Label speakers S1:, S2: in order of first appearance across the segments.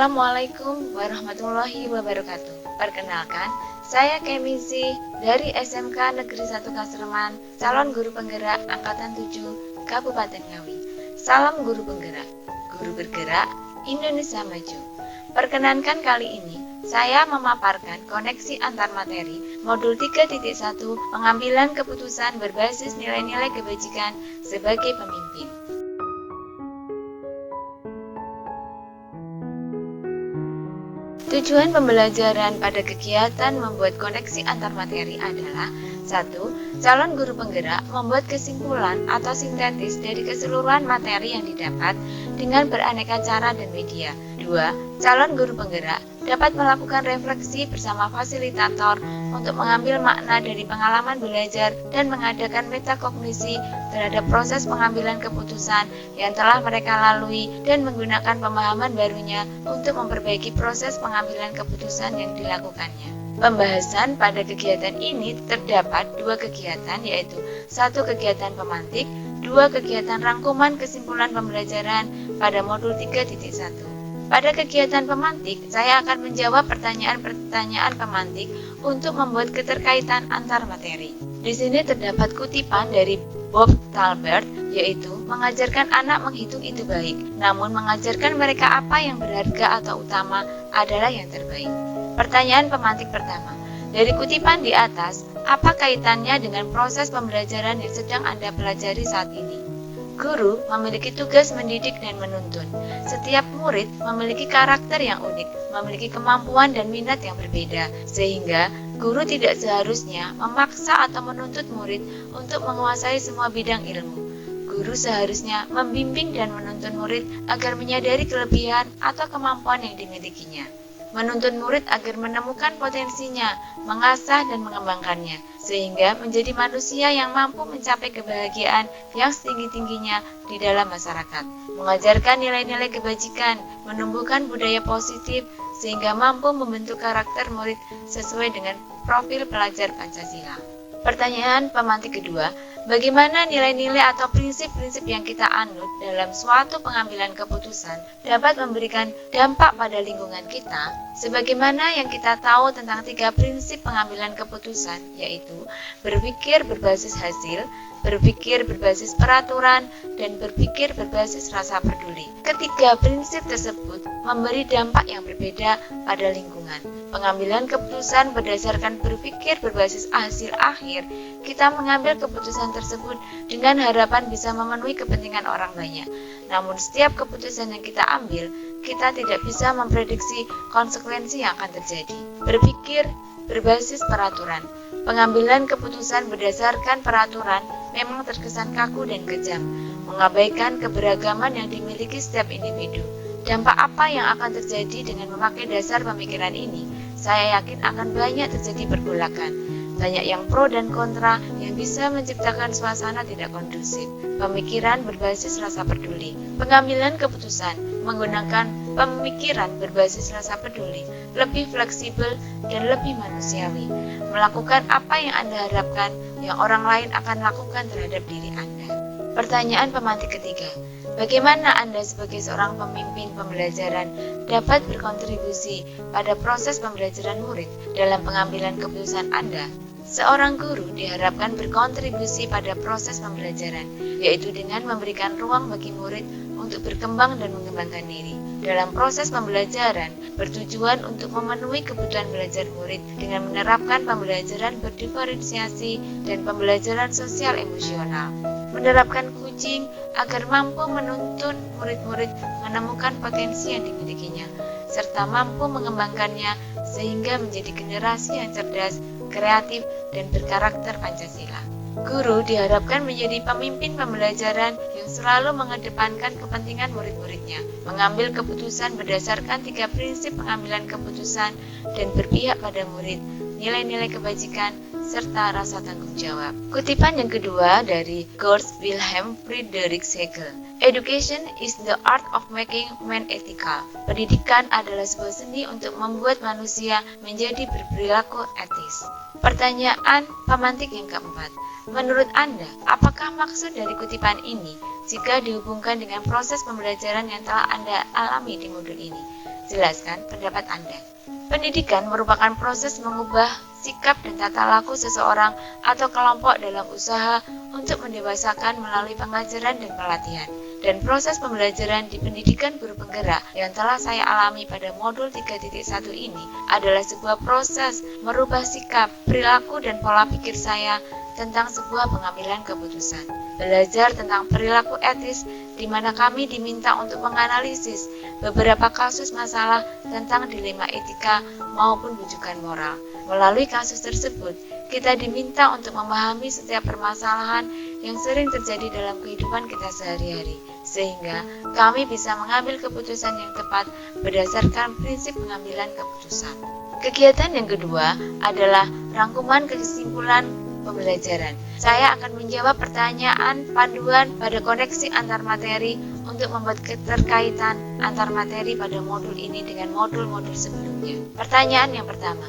S1: Assalamualaikum warahmatullahi wabarakatuh. Perkenalkan, saya Kemizi dari SMK Negeri 1 Kasreman, calon guru penggerak Angkatan 7 Kabupaten Ngawi. Salam guru penggerak, guru bergerak, Indonesia Maju. Perkenankan kali ini, saya memaparkan koneksi antar materi modul 3.1 pengambilan keputusan berbasis nilai-nilai kebajikan sebagai pemimpin. Tujuan pembelajaran pada kegiatan membuat koneksi antar materi adalah 1. Calon guru penggerak membuat kesimpulan atau sintetis dari keseluruhan materi yang didapat dengan beraneka cara dan media. 2. Calon guru penggerak dapat melakukan refleksi bersama fasilitator untuk mengambil makna dari pengalaman belajar dan mengadakan metakognisi terhadap proses pengambilan keputusan yang telah mereka lalui dan menggunakan pemahaman barunya untuk memperbaiki proses pengambilan keputusan yang dilakukannya. Pembahasan pada kegiatan ini terdapat 2 kegiatan, yaitu 1 kegiatan pemantik, 2 kegiatan rangkuman kesimpulan pembelajaran pada modul 3.1. Pada kegiatan pemantik, saya akan menjawab pertanyaan-pertanyaan pemantik untuk membuat keterkaitan antar materi. Di sini terdapat kutipan dari Bob Talbert, yaitu mengajarkan anak menghitung itu baik, namun mengajarkan mereka apa yang berharga atau utama adalah yang terbaik. Pertanyaan pemantik pertama, dari kutipan di atas, apa kaitannya dengan proses pembelajaran yang sedang Anda pelajari saat ini? Guru memiliki tugas mendidik dan menuntun. Setiap murid memiliki karakter yang unik, memiliki kemampuan dan minat yang berbeda, sehingga guru tidak seharusnya memaksa atau menuntut murid untuk menguasai semua bidang ilmu. Guru seharusnya membimbing dan menuntun murid agar menyadari kelebihan atau kemampuan yang dimilikinya. Menuntun murid agar menemukan potensinya, mengasah dan mengembangkannya, sehingga menjadi manusia yang mampu mencapai kebahagiaan yang setinggi-tingginya di dalam masyarakat. Mengajarkan nilai-nilai kebajikan, menumbuhkan budaya positif, sehingga mampu membentuk karakter murid sesuai dengan profil pelajar Pancasila. Pertanyaan pemantik kedua, bagaimana nilai-nilai atau prinsip-prinsip yang kita anut dalam suatu pengambilan keputusan dapat memberikan dampak pada lingkungan kita? Sebagaimana yang kita tahu tentang 3 prinsip pengambilan keputusan, yaitu berpikir berbasis hasil, berpikir berbasis peraturan, dan berpikir berbasis rasa peduli. Ketiga prinsip tersebut memberi dampak yang berbeda pada lingkungan. Pengambilan keputusan berdasarkan berpikir berbasis hasil akhir, kita mengambil keputusan tersebut dengan harapan bisa memenuhi kepentingan orang banyak. Namun setiap keputusan yang kita ambil, kita tidak bisa memprediksi konsekuensi yang akan terjadi. Berpikir berbasis peraturan. Pengambilan keputusan berdasarkan peraturan memang terkesan kaku dan kejam, mengabaikan keberagaman yang dimiliki setiap individu. Dampak apa yang akan terjadi dengan memakai dasar pemikiran ini? Saya yakin akan banyak terjadi pergolakan. Banyak yang pro dan kontra yang bisa menciptakan suasana tidak kondusif. Pemikiran berbasis rasa peduli. Pengambilan keputusan menggunakan pemikiran berbasis rasa peduli, lebih fleksibel dan lebih manusiawi. Melakukan apa yang Anda harapkan yang orang lain akan lakukan terhadap diri Anda. Pertanyaan pemantik ketiga, bagaimana Anda sebagai seorang pemimpin pembelajaran dapat berkontribusi pada proses pembelajaran murid dalam pengambilan keputusan Anda? Seorang guru diharapkan berkontribusi pada proses pembelajaran, yaitu dengan memberikan ruang bagi murid untuk berkembang dan mengembangkan diri. Dalam proses pembelajaran, bertujuan untuk memenuhi kebutuhan belajar murid dengan menerapkan pembelajaran berdiferensiasi dan pembelajaran sosial emosional. Menerapkan coaching agar mampu menuntun murid-murid menemukan potensi yang dimilikinya, serta mampu mengembangkannya sehingga menjadi generasi yang cerdas, kreatif, dan berkarakter Pancasila. Guru diharapkan menjadi pemimpin pembelajaran yang selalu mengedepankan kepentingan murid-muridnya, mengambil keputusan berdasarkan 3 prinsip pengambilan keputusan dan berpihak pada murid, nilai-nilai kebajikan, serta rasa tanggung jawab. Kutipan yang kedua dari Georg Wilhelm Friedrich Hegel. Education is the art of making man ethical. Pendidikan adalah sebuah seni untuk membuat manusia menjadi berperilaku etis. Pertanyaan pemantik yang keempat. Menurut Anda, apakah maksud dari kutipan ini jika dihubungkan dengan proses pembelajaran yang telah Anda alami di modul ini? Jelaskan pendapat Anda. Pendidikan merupakan proses mengubah sikap dan tata laku seseorang atau kelompok dalam usaha untuk mendewasakan melalui pengajaran dan pelatihan. Dan proses pembelajaran di pendidikan guru penggerak yang telah saya alami pada modul 3.1 ini adalah sebuah proses merubah sikap, perilaku, dan pola pikir saya tentang sebuah pengambilan keputusan. Belajar tentang perilaku etis di mana kami diminta untuk menganalisis beberapa kasus masalah tentang dilema etika maupun bujukan moral. Melalui kasus tersebut, kita diminta untuk memahami setiap permasalahan yang sering terjadi dalam kehidupan kita sehari-hari, sehingga kami bisa mengambil keputusan yang tepat berdasarkan prinsip pengambilan keputusan. Kegiatan yang kedua adalah rangkuman kesimpulan pembelajaran. Saya akan menjawab pertanyaan panduan pada koneksi antar materi untuk membuat keterkaitan antar materi pada modul ini dengan modul-modul sebelumnya. Pertanyaan yang pertama,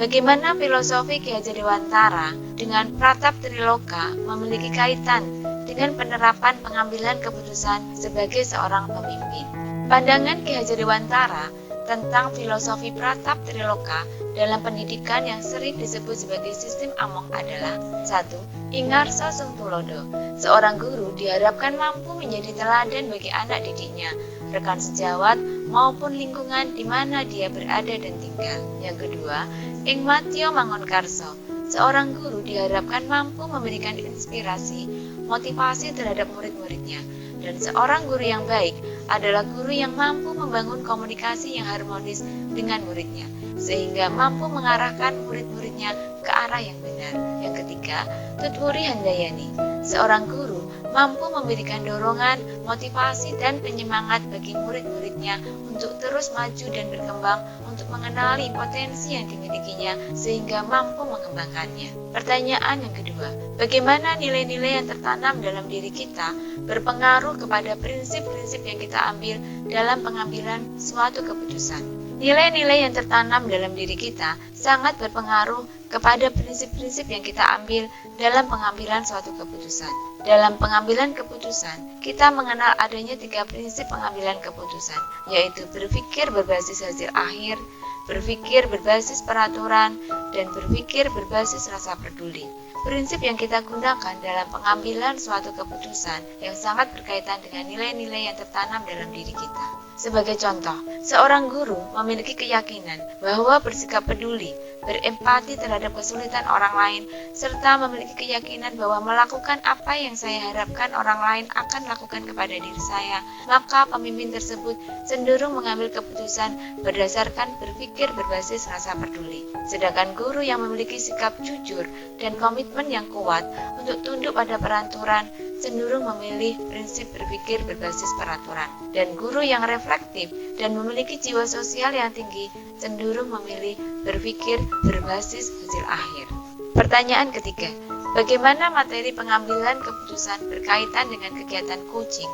S1: bagaimana filosofi Ki Hajar Dewantara dengan Pratap Triloka memiliki kaitan dengan penerapan pengambilan keputusan sebagai seorang pemimpin? Pandangan Ki Hajar Dewantara tentang filosofi Pratap Triloka dalam pendidikan yang sering disebut sebagai sistem Among adalah 1. Ingarso Sungtulodo. Seorang guru diharapkan mampu menjadi teladan bagi anak didiknya, rekan sejawat, maupun lingkungan di mana dia berada dan tinggal. Yang kedua, Ingmatio Mangunkarso. Seorang guru diharapkan mampu memberikan inspirasi, motivasi terhadap murid-muridnya. Dan seorang guru yang baik adalah guru yang mampu membangun komunikasi yang harmonis dengan muridnya, sehingga mampu mengarahkan murid-muridnya ke arah yang benar. Yang ketiga, Tutwuri Handayani. Seorang guru mampu memberikan dorongan, motivasi, dan penyemangat bagi murid-muridnya untuk terus maju dan berkembang untuk mengenali potensi yang dimilikinya sehingga mampu mengembangkannya. Pertanyaan yang kedua, bagaimana nilai-nilai yang tertanam dalam diri kita berpengaruh kepada prinsip-prinsip yang kita ambil dalam pengambilan suatu keputusan? Nilai-nilai yang tertanam dalam diri kita sangat berpengaruh kepada prinsip-prinsip yang kita ambil dalam pengambilan suatu keputusan. Dalam pengambilan keputusan, kita mengenal adanya 3 prinsip pengambilan keputusan, yaitu berpikir berbasis hasil akhir, berpikir berbasis peraturan, dan berpikir berbasis rasa peduli. Prinsip yang kita gunakan dalam pengambilan suatu keputusan yang sangat berkaitan dengan nilai-nilai yang tertanam dalam diri kita. Sebagai contoh, seorang guru memiliki keyakinan bahwa bersikap peduli, berempati terhadap kesulitan orang lain, serta memiliki keyakinan bahwa melakukan apa yang saya harapkan orang lain akan lakukan kepada diri saya, maka pemimpin tersebut cenderung mengambil keputusan berdasarkan berpikir berbasis rasa peduli. Sedangkan guru yang memiliki sikap jujur dan komitmen yang kuat untuk tunduk pada peraturan cenderung memilih prinsip berpikir berbasis peraturan. Dan guru yang reflektif dan memiliki jiwa sosial yang tinggi cenderung memilih berpikir berbasis hasil akhir. Pertanyaan ketiga, bagaimana materi pengambilan keputusan berkaitan dengan kegiatan coaching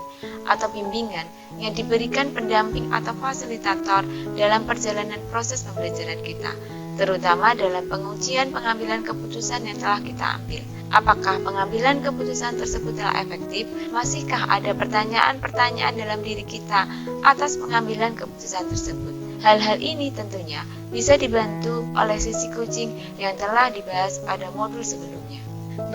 S1: atau bimbingan yang diberikan pendamping atau fasilitator dalam perjalanan proses pembelajaran kita, terutama dalam pengujian pengambilan keputusan yang telah kita ambil? Apakah pengambilan keputusan tersebut telah efektif? Masihkah ada pertanyaan-pertanyaan dalam diri kita atas pengambilan keputusan tersebut? Hal-hal ini tentunya bisa dibantu oleh sesi coaching yang telah dibahas pada modul sebelumnya.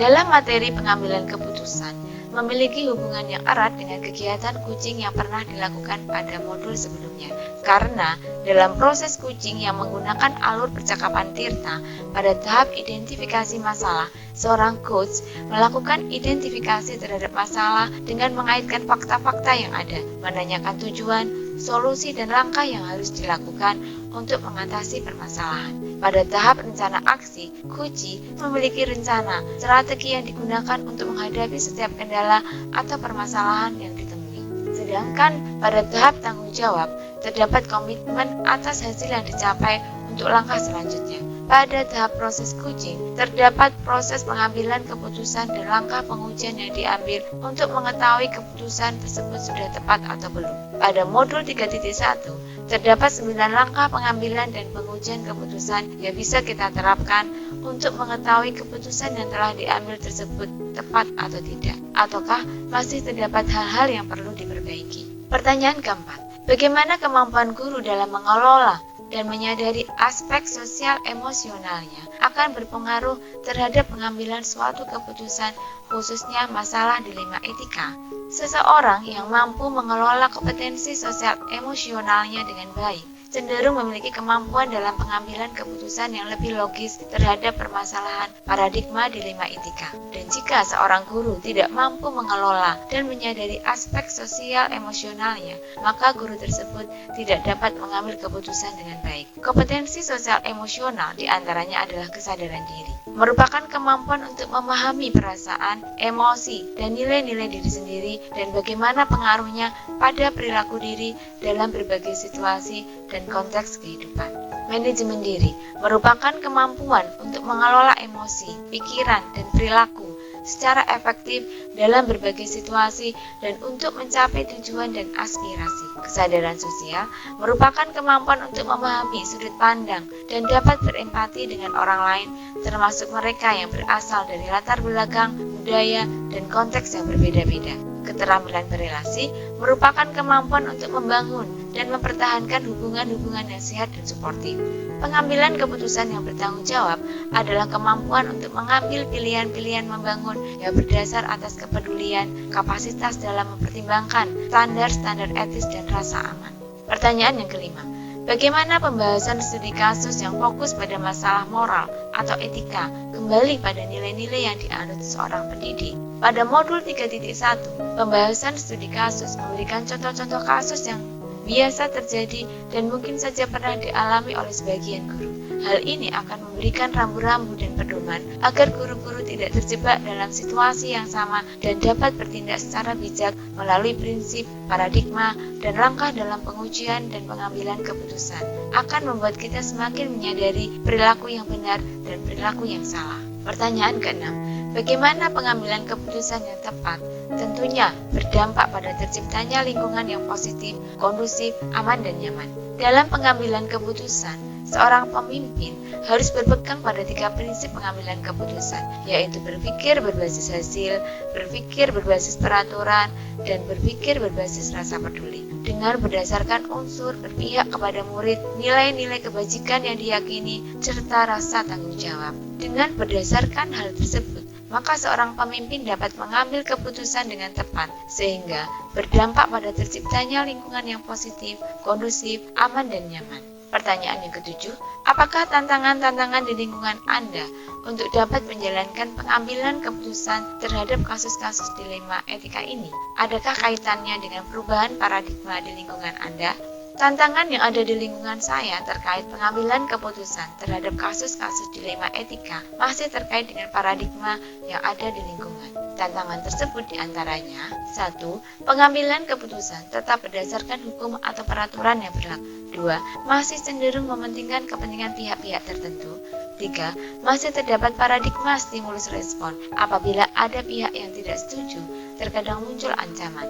S1: Dalam materi pengambilan keputusan, memiliki hubungan yang erat dengan kegiatan coaching yang pernah dilakukan pada modul sebelumnya. Karena dalam proses coaching yang menggunakan alur percakapan Tirta, pada tahap identifikasi masalah, seorang coach melakukan identifikasi terhadap masalah dengan mengaitkan fakta-fakta yang ada, menanyakan tujuan, solusi, dan langkah yang harus dilakukan untuk mengatasi permasalahan. Pada tahap rencana aksi, coach memiliki rencana, strategi yang digunakan untuk menghadapi setiap kendala atau permasalahan yang ditemui. Sedangkan pada tahap tanggung jawab, terdapat komitmen atas hasil yang dicapai untuk langkah selanjutnya. Pada tahap proses coaching, terdapat proses pengambilan keputusan dan langkah pengujian yang diambil untuk mengetahui keputusan tersebut sudah tepat atau belum. Pada modul 3.1, terdapat 9 langkah pengambilan dan pengujian keputusan yang bisa kita terapkan untuk mengetahui keputusan yang telah diambil tersebut tepat atau tidak, ataukah masih terdapat hal-hal yang perlu diperbaiki. Pertanyaan keempat, Bagaimana kemampuan guru dalam mengelola dan menyadari aspek sosial emosionalnya akan berpengaruh terhadap pengambilan suatu keputusan, khususnya masalah dilema etika. Seseorang yang mampu mengelola kompetensi sosial emosionalnya dengan baik cenderung memiliki kemampuan dalam pengambilan keputusan yang lebih logis terhadap permasalahan paradigma dilema etika. Dan jika seorang guru tidak mampu mengelola dan menyadari aspek sosial emosionalnya, maka guru tersebut tidak dapat mengambil keputusan dengan baik. Kompetensi sosial emosional diantaranya adalah kesadaran diri, merupakan kemampuan untuk memahami perasaan, emosi, dan nilai-nilai diri sendiri dan bagaimana pengaruhnya pada perilaku diri dalam berbagai situasi dan konteks kehidupan. Manajemen diri merupakan kemampuan untuk mengelola emosi, pikiran, dan perilaku secara efektif dalam berbagai situasi dan untuk mencapai tujuan dan aspirasi. Kesadaran sosial merupakan kemampuan untuk memahami sudut pandang dan dapat berempati dengan orang lain, termasuk mereka yang berasal dari latar belakang, budaya, dan konteks yang berbeda-beda. Keterampilan berelasi merupakan kemampuan untuk membangun dan mempertahankan hubungan-hubungan yang sehat dan suportif. Pengambilan keputusan yang bertanggung jawab adalah kemampuan untuk mengambil pilihan-pilihan membangun yang berdasar atas kepedulian, kapasitas dalam mempertimbangkan standar-standar etis dan rasa aman. Pertanyaan yang kelima, bagaimana pembahasan studi kasus yang fokus pada masalah moral atau etika kembali pada nilai-nilai yang dianut seorang pendidik? Pada modul 3.1, pembahasan studi kasus memberikan contoh-contoh kasus yang biasa terjadi dan mungkin saja pernah dialami oleh sebagian guru. Hal ini akan memberikan rambu-rambu dan pedoman agar guru-guru tidak terjebak dalam situasi yang sama dan dapat bertindak secara bijak melalui prinsip, paradigma, dan langkah dalam pengujian dan pengambilan keputusan. Akan membuat kita semakin menyadari perilaku yang benar dan perilaku yang salah. Pertanyaan ke-6, bagaimana pengambilan keputusan yang tepat tentunya berdampak pada terciptanya lingkungan yang positif, kondusif, aman, dan nyaman. Dalam pengambilan keputusan, seorang pemimpin harus berpegang pada 3 prinsip pengambilan keputusan, yaitu berpikir berbasis hasil, berpikir berbasis peraturan, dan berpikir berbasis rasa peduli. Dengan berdasarkan unsur berpihak kepada murid, nilai-nilai kebajikan yang diyakini, serta rasa tanggung jawab. Dengan berdasarkan hal tersebut, maka seorang pemimpin dapat mengambil keputusan dengan tepat, sehingga berdampak pada terciptanya lingkungan yang positif, kondusif, aman, dan nyaman. Pertanyaan yang ke-7, apakah tantangan-tantangan di lingkungan Anda untuk dapat menjalankan pengambilan keputusan terhadap kasus-kasus dilema etika ini? Adakah kaitannya dengan perubahan paradigma di lingkungan Anda? Tantangan yang ada di lingkungan saya terkait pengambilan keputusan terhadap kasus-kasus dilema etika masih terkait dengan paradigma yang ada di lingkungan. Tantangan tersebut diantaranya 1. Pengambilan keputusan tetap berdasarkan hukum atau peraturan yang berlaku. 2. Masih cenderung mementingkan kepentingan pihak-pihak tertentu. 3. Masih terdapat paradigma stimulus respon. Apabila ada pihak yang tidak setuju, terkadang muncul ancaman.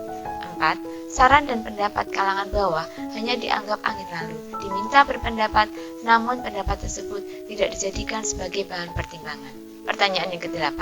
S1: 4. Saran dan pendapat kalangan bawah hanya dianggap angin lalu, diminta berpendapat, namun pendapat tersebut tidak dijadikan sebagai bahan pertimbangan. Pertanyaan yang ke-8,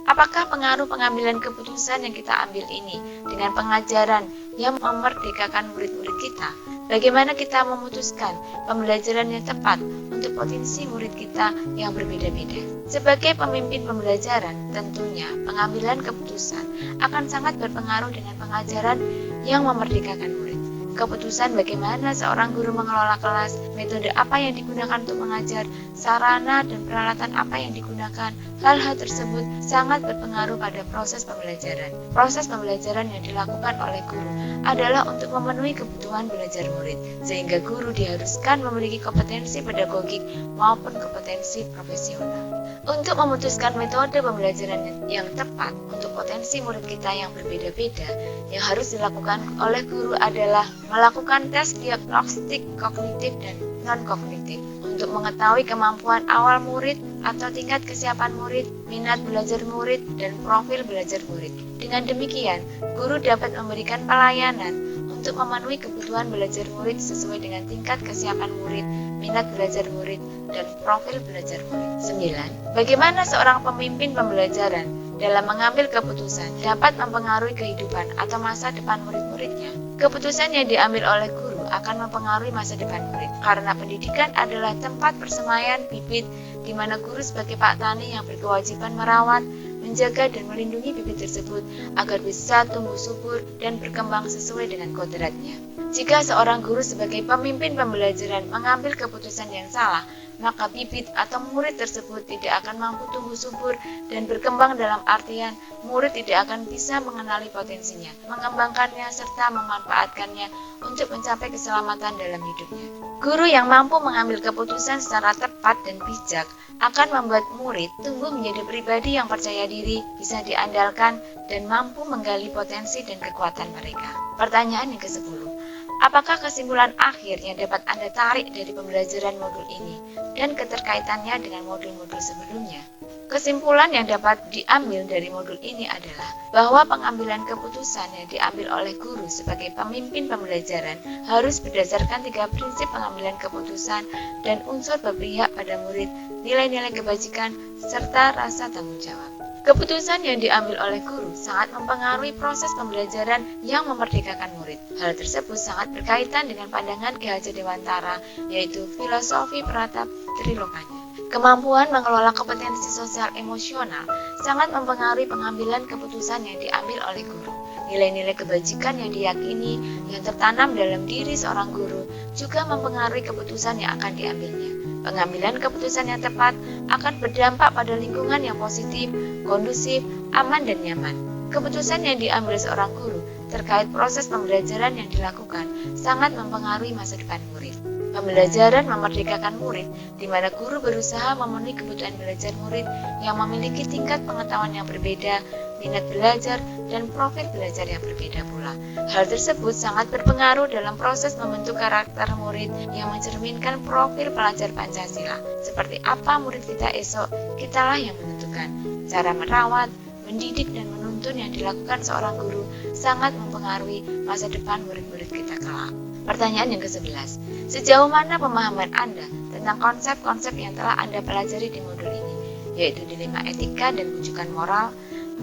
S1: apakah pengaruh pengambilan keputusan yang kita ambil ini dengan pengajaran yang memerdekakan murid-murid kita? Bagaimana kita memutuskan pembelajaran yang tepat untuk potensi murid kita yang berbeda-beda? Sebagai pemimpin pembelajaran, tentunya pengambilan keputusan akan sangat berpengaruh dengan pengajaran yang memerdekakan murid. Keputusan bagaimana seorang guru mengelola kelas, metode apa yang digunakan untuk mengajar, sarana dan peralatan apa yang digunakan, hal-hal tersebut sangat berpengaruh pada proses pembelajaran. Proses pembelajaran yang dilakukan oleh guru adalah untuk memenuhi kebutuhan belajar murid, sehingga guru diharuskan memiliki kompetensi pedagogik maupun kompetensi profesional. Untuk memutuskan metode pembelajaran yang tepat untuk potensi murid kita yang berbeda-beda, yang harus dilakukan oleh guru adalah melakukan tes diagnostik kognitif dan non-kognitif untuk mengetahui kemampuan awal murid atau tingkat kesiapan murid, minat belajar murid, dan profil belajar murid. Dengan demikian, guru dapat memberikan pelayanan untuk memenuhi kebutuhan belajar murid sesuai dengan tingkat kesiapan murid, minat belajar murid, dan profil belajar murid. 9. Bagaimana seorang pemimpin pembelajaran dalam mengambil keputusan dapat mempengaruhi kehidupan atau masa depan murid-muridnya? Keputusan yang diambil oleh guru akan mempengaruhi masa depan murid. Karena pendidikan adalah tempat persemaian bibit di mana guru sebagai pak tani yang berkewajiban merawat, menjaga dan melindungi bibit tersebut agar bisa tumbuh subur dan berkembang sesuai dengan kodratnya. Jika seorang guru sebagai pemimpin pembelajaran mengambil keputusan yang salah, maka bibit atau murid tersebut tidak akan mampu tumbuh subur dan berkembang, dalam artian murid tidak akan bisa mengenali potensinya, mengembangkannya, serta memanfaatkannya untuk mencapai keselamatan dalam hidupnya. Guru yang mampu mengambil keputusan secara tepat dan bijak akan membuat murid tumbuh menjadi pribadi yang percaya diri, bisa diandalkan, dan mampu menggali potensi dan kekuatan mereka. Pertanyaan yang ke-10. Apakah kesimpulan akhir yang dapat Anda tarik dari pembelajaran modul ini dan keterkaitannya dengan modul-modul sebelumnya? Kesimpulan yang dapat diambil dari modul ini adalah bahwa pengambilan keputusan yang diambil oleh guru sebagai pemimpin pembelajaran harus berdasarkan 3 prinsip pengambilan keputusan dan unsur berpihak pada murid, nilai-nilai kebajikan, serta rasa tanggung jawab. Keputusan yang diambil oleh guru sangat mempengaruhi proses pembelajaran yang memerdekakan murid. Hal tersebut sangat berkaitan dengan pandangan Ki Hajar Dewantara, yaitu filosofi peratap trilokanya. Kemampuan mengelola kompetensi sosial emosional sangat mempengaruhi pengambilan keputusan yang diambil oleh guru. Nilai-nilai kebajikan yang diyakini yang tertanam dalam diri seorang guru juga mempengaruhi keputusan yang akan diambilnya. Pengambilan keputusan yang tepat akan berdampak pada lingkungan yang positif, kondusif, aman, dan nyaman. Keputusan yang diambil seorang guru terkait proses pembelajaran yang dilakukan sangat mempengaruhi masa depan murid. Pembelajaran memerdekakan murid, di mana guru berusaha memenuhi kebutuhan belajar murid yang memiliki tingkat pengetahuan yang berbeda, minat belajar, dan profil belajar yang berbeda pula. Hal tersebut sangat berpengaruh dalam proses membentuk karakter murid yang mencerminkan profil pelajar Pancasila. Seperti apa murid kita esok, kitalah yang menentukan. Cara merawat, mendidik, dan menuntun yang dilakukan seorang guru sangat mempengaruhi masa depan murid-murid kita kelak. Pertanyaan yang ke-11. Sejauh mana pemahaman Anda tentang konsep-konsep yang telah Anda pelajari di modul ini, yaitu dilema etika dan rujukan moral,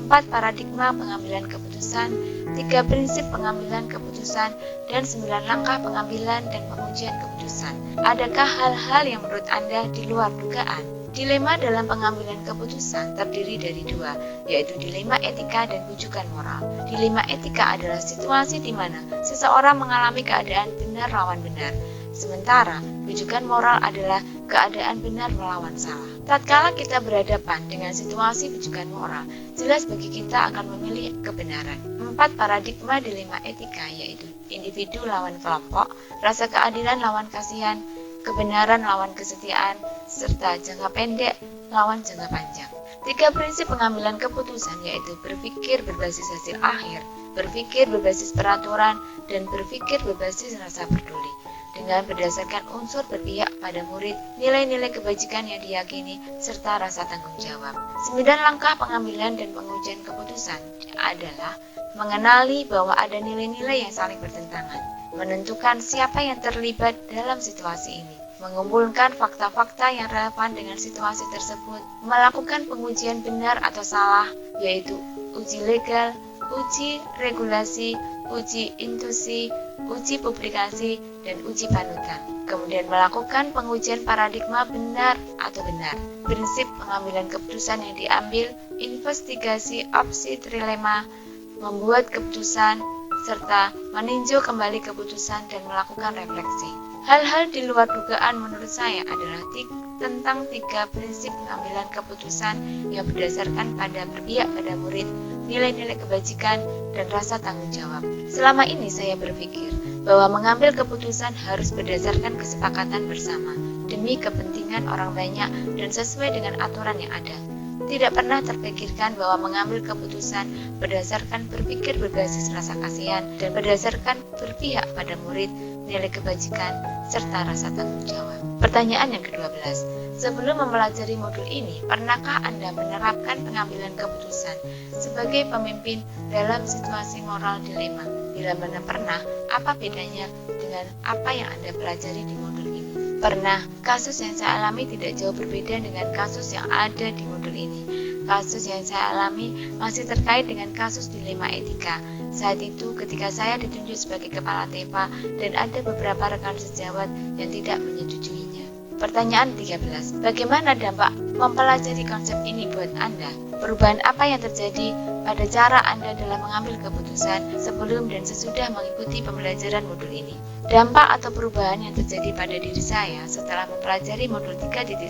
S1: 4 paradigma pengambilan keputusan, 3 prinsip pengambilan keputusan, dan 9 langkah pengambilan dan pengujian keputusan. Adakah hal-hal yang menurut Anda di luar dugaan? Dilema dalam pengambilan keputusan terdiri dari 2, yaitu dilema etika dan rujukan moral. Dilema etika adalah situasi di mana seseorang mengalami keadaan benar lawan benar, sementara rujukan moral adalah keadaan benar melawan salah. Tatkala kita berhadapan dengan situasi rujukan moral, jelas bagi kita akan memilih kebenaran. 4 paradigma dilema etika yaitu individu lawan kelompok, rasa keadilan lawan kasihan, kebenaran lawan kesetiaan, serta jangka pendek lawan jangka panjang. 3 prinsip pengambilan keputusan yaitu berpikir berbasis hasil akhir, berpikir berbasis peraturan, dan berpikir berbasis rasa peduli. Dengan berdasarkan unsur berpihak pada murid, nilai-nilai kebajikan yang diyakini, serta rasa tanggung jawab. 9 langkah pengambilan dan pengujian keputusan adalah mengenali bahwa ada nilai-nilai yang saling bertentangan, menentukan siapa yang terlibat dalam situasi ini, mengumpulkan fakta-fakta yang relevan dengan situasi tersebut, melakukan pengujian benar atau salah, yaitu uji legal, uji regulasi, uji intuisi, uji publikasi, dan uji panutan. Kemudian melakukan pengujian paradigma benar atau benar. Prinsip pengambilan keputusan yang diambil, investigasi opsi trilema, membuat keputusan, serta meninjau kembali keputusan dan melakukan refleksi. Hal-hal di luar dugaan menurut saya adalah tentang 3 prinsip pengambilan keputusan yang berdasarkan pada berpihak pada murid, nilai-nilai kebajikan, dan rasa tanggung jawab. Selama ini saya berpikir bahwa mengambil keputusan harus berdasarkan kesepakatan bersama demi kepentingan orang banyak dan sesuai dengan aturan yang ada. Tidak pernah terpikirkan bahwa mengambil keputusan berdasarkan berpikir berbasis rasa kasihan dan berdasarkan berpihak pada murid, nilai kebajikan, serta rasa tanggung jawab. Pertanyaan yang ke-12. Sebelum mempelajari modul ini, pernahkah Anda menerapkan pengambilan keputusan sebagai pemimpin dalam situasi moral dilema? Bila mana pernah, apa bedanya dengan apa yang Anda pelajari di modul ini? Pernah, kasus yang saya alami tidak jauh berbeda dengan kasus yang ada di modul ini. Kasus yang saya alami masih terkait dengan kasus dilema etika, Saat itu ketika saya ditunjuk sebagai kepala TEPA dan ada beberapa rekan sejawat yang tidak menyetujuinya. Pertanyaan 13. Bagaimana dampak mempelajari konsep ini buat Anda? Perubahan apa yang terjadi pada cara Anda dalam mengambil keputusan sebelum dan sesudah mengikuti pembelajaran modul ini? Dampak atau perubahan yang terjadi pada diri saya setelah mempelajari modul 3.1,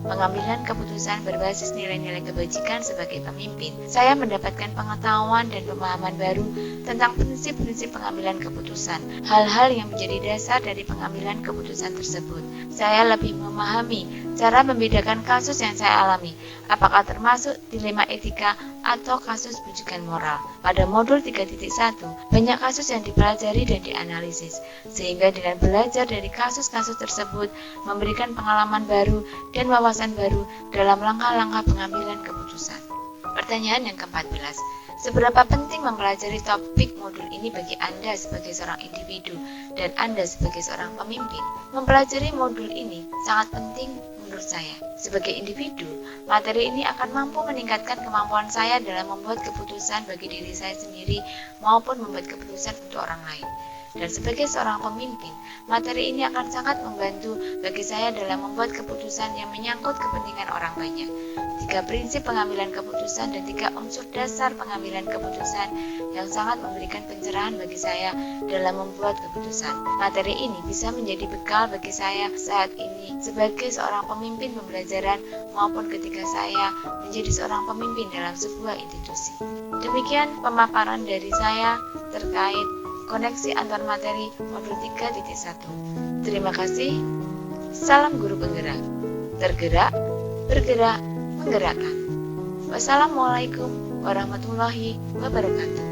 S1: pengambilan keputusan berbasis nilai-nilai kebajikan sebagai pemimpin. Saya mendapatkan pengetahuan dan pemahaman baru tentang prinsip-prinsip pengambilan keputusan, hal-hal yang menjadi dasar dari pengambilan keputusan tersebut. Saya lebih memahami cara membedakan kasus yang saya alami, apakah termasuk dilema etika atau kasus bujukan moral. Pada modul 3.1, banyak kasus yang dipelajari dan dianalisis, sehingga dengan belajar dari kasus-kasus tersebut memberikan pengalaman baru dan wawasan baru dalam langkah-langkah pengambilan keputusan. Pertanyaan yang ke-14. Seberapa penting mempelajari topik modul ini bagi Anda sebagai seorang individu dan Anda sebagai seorang pemimpin? Mempelajari modul ini sangat penting menurut saya. Sebagai individu, materi ini akan mampu meningkatkan kemampuan saya dalam membuat keputusan bagi diri saya sendiri maupun membuat keputusan untuk orang lain. Dan sebagai seorang pemimpin, materi ini akan sangat membantu bagi saya dalam membuat keputusan yang menyangkut kepentingan orang banyak. 3 prinsip pengambilan keputusan dan 3 unsur dasar pengambilan keputusan yang sangat memberikan pencerahan bagi saya dalam membuat keputusan. Materi ini bisa menjadi bekal bagi saya saat ini sebagai seorang pemimpin pembelajaran maupun ketika saya menjadi seorang pemimpin dalam sebuah institusi. Demikian pemaparan dari saya terkait koneksi antar materi modul 3.1. Terima kasih. Salam guru penggerak. Tergerak, bergerak, menggerakkan. Wassalamualaikum warahmatullahi wabarakatuh.